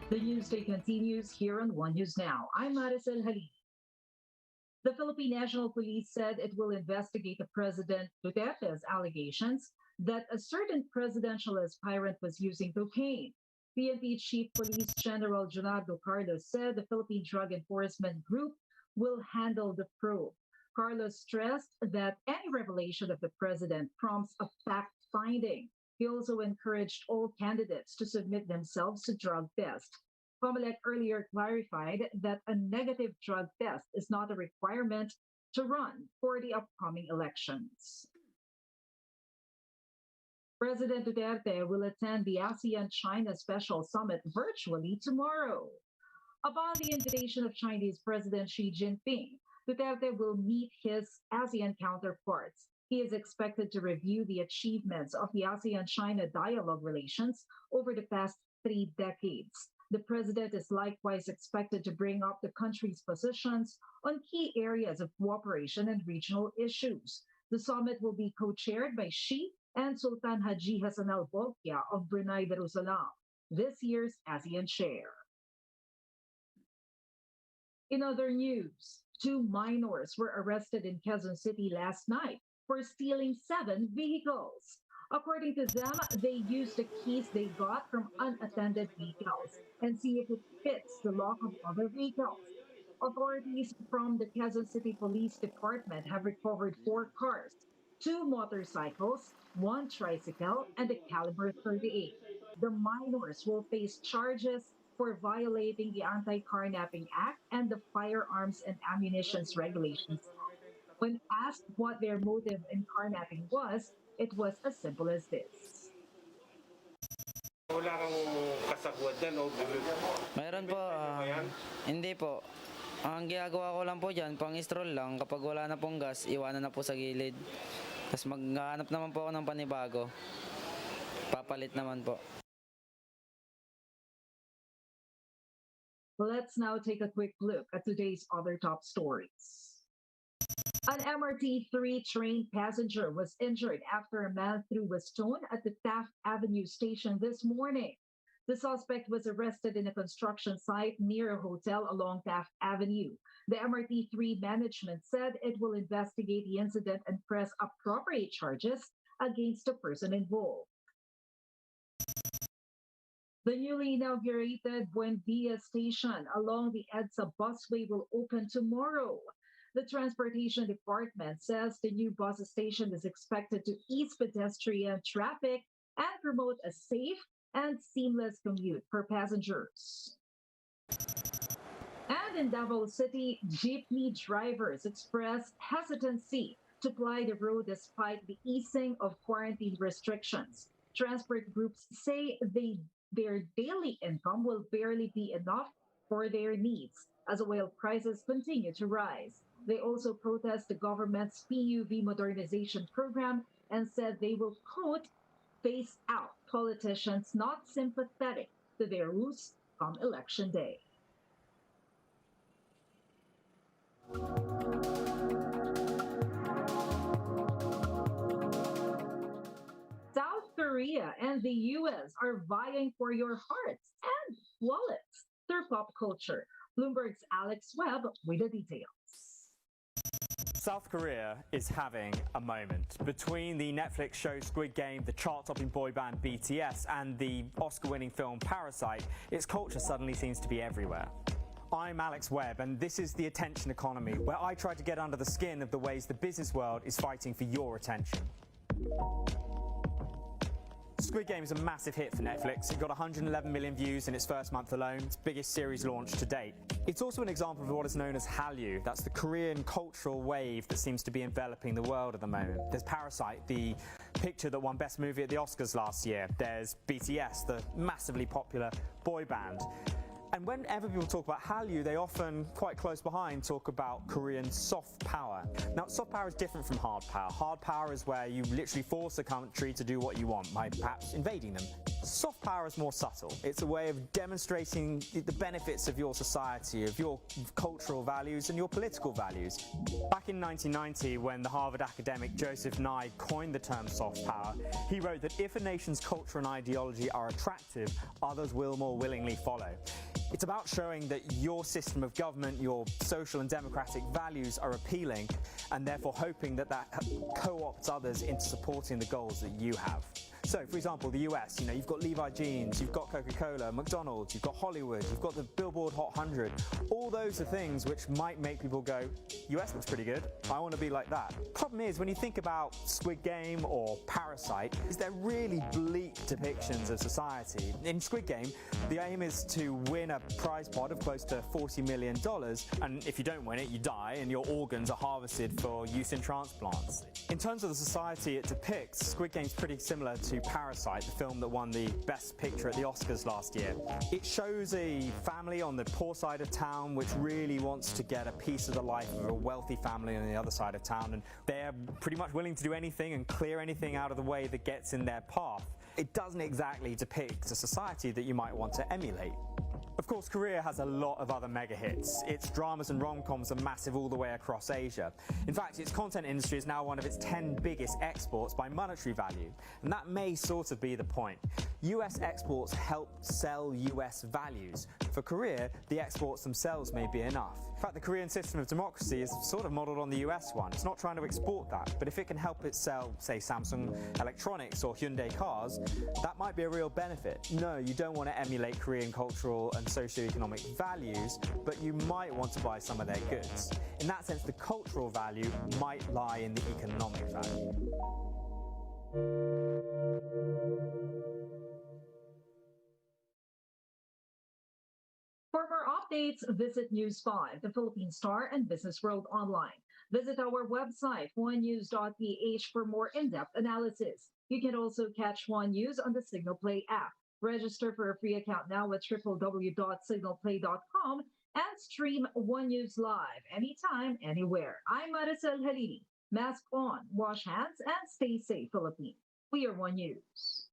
The news day continues here on One News Now. I'm Maricel Halil. The Philippine National Police said it will investigate the President Duterte's allegations that a certain presidential aspirant was using cocaine. PNP Chief Police General Jonardo Carlos said the Philippine Drug Enforcement Group will handle the probe. Carlos stressed that any revelation of the president prompts a fact finding. He also encouraged all candidates to submit themselves to drug test. Comelec earlier clarified that a negative drug test is not a requirement to run for the upcoming elections. President Duterte will attend the ASEAN-China Special Summit virtually tomorrow. Upon the invitation of Chinese President Xi Jinping, Duterte will meet his ASEAN counterparts. He is expected to review the achievements of the ASEAN-China dialogue relations over the past 3 decades. The president is likewise expected to bring up the country's positions on key areas of cooperation and regional issues. The summit will be co-chaired by Xi and Sultan Haji Hassan al-Bolkiah of Brunei Darussalam, this year's ASEAN chair. In other news, 2 minors were arrested in Quezon City last night for stealing 7 vehicles. According to them, they used the keys they got from unattended vehicles and see if it fits the lock of other vehicles. Authorities from the Quezon City Police Department have recovered 4 cars, 2 motorcycles, 1 tricycle, and a caliber 38. The minors will face charges for violating the Anti-Carnapping Act and the Firearms and Ammunitions Regulations. When asked what their motive in carnapping was, it was as simple as this. Wala kang kasagwad dyan o Mayroon po, hindi po. Ang ginagawa ko lang po dyan, pang-stroll lang. Kapag wala na pong gas, iwanan na po sa gilid. Tapos maghahanap naman po ako ng panibago. Papalit naman po. Let's now take a quick look at today's other top stories. An MRT-3 train passenger was injured after a man threw a stone at the Taft Avenue station this morning. The suspect was arrested in a construction site near a hotel along Taft Avenue. The MRT-3 management said it will investigate the incident and press appropriate charges against the person involved. The newly inaugurated Buendia station along the EDSA busway will open tomorrow. The Transportation Department says the new bus station is expected to ease pedestrian traffic and promote a safe and seamless commute for passengers. And in Davao City, jeepney drivers expressed hesitancy to ply the road despite the easing of quarantine restrictions. Transport groups say their daily income will barely be enough for their needs as oil prices continue to rise. They also protest the government's PUV modernization program and said they will, quote, phase out politicians not sympathetic to their ruse come election day. South Korea and the US are vying for your hearts and wallets through pop culture. Bloomberg's Alex Webb with the details. South Korea is having a moment. Between the Netflix show Squid Game, the chart-topping boy band BTS, and the Oscar-winning film Parasite, its culture suddenly seems to be everywhere. I'm Alex Webb, and this is The Attention Economy, where I try to get under the skin of the ways the business world is fighting for your attention. Squid Game is a massive hit for Netflix. It got 111 million views in its first month alone, its biggest series launch to date. It's also an example of what is known as Hallyu. That's the Korean cultural wave that seems to be enveloping the world at the moment. There's Parasite, the picture that won Best Movie at the Oscars last year. There's BTS, the massively popular boy band. And whenever people talk about Hallyu, they often, quite close behind, talk about Korean soft power. Now, soft power is different from hard power. Hard power is where you literally force a country to do what you want by perhaps invading them. Soft power is more subtle. It's a way of demonstrating the benefits of your society, of your cultural values and your political values. Back in 1990, when the Harvard academic Joseph Nye coined the term soft power, he wrote that if a nation's culture and ideology are attractive, others will more willingly follow. It's about showing that your system of government, your social and democratic values are appealing, and therefore hoping that that co-opts others into supporting the goals that you have. So, for example, the US, you've got Levi Jeans, you've got Coca-Cola, McDonald's, you've got Hollywood, you've got the Billboard Hot 100. All those are things which might make people go, US looks pretty good, I want to be like that. Problem is, when you think about Squid Game or Parasite, is they're really bleak depictions of society. In Squid Game, the aim is to win a prize pot of close to $40 million, and if you don't win it, you die, and your organs are harvested for use in transplants. In terms of the society it depicts, Squid Game's pretty similar to Parasite, the film that won the Best Picture at the Oscars last year. It shows a family on the poor side of town which really wants to get a piece of the life of a wealthy family on the other side of town, and they're pretty much willing to do anything and clear anything out of the way that gets in their path. It doesn't exactly depict a society that you might want to emulate. Of course, Korea has a lot of other mega hits. Its dramas and rom-coms are massive all the way across Asia. In fact, its content industry is now one of its 10 biggest exports by monetary value. And that may sort of be the point. US exports help sell US values. For Korea, the exports themselves may be enough. In fact, the Korean system of democracy is sort of modelled on the US one. It's not trying to export that, but if it can help it sell, say, Samsung electronics or Hyundai cars, that might be a real benefit. No, you don't want to emulate Korean cultural and socio-economic values, but you might want to buy some of their goods. In that sense, the cultural value might lie in the economic value. For more updates, visit News 5, the Philippine Star, and Business World Online. Visit our website, onenews.ph, for more in-depth analysis. You can also catch One News on the Signal Play app. Register for a free account now at www.signalplay.com and stream One News live anytime, anywhere. I'm Maricel Halini. Mask on, wash hands, and stay safe, Philippines. We are One News.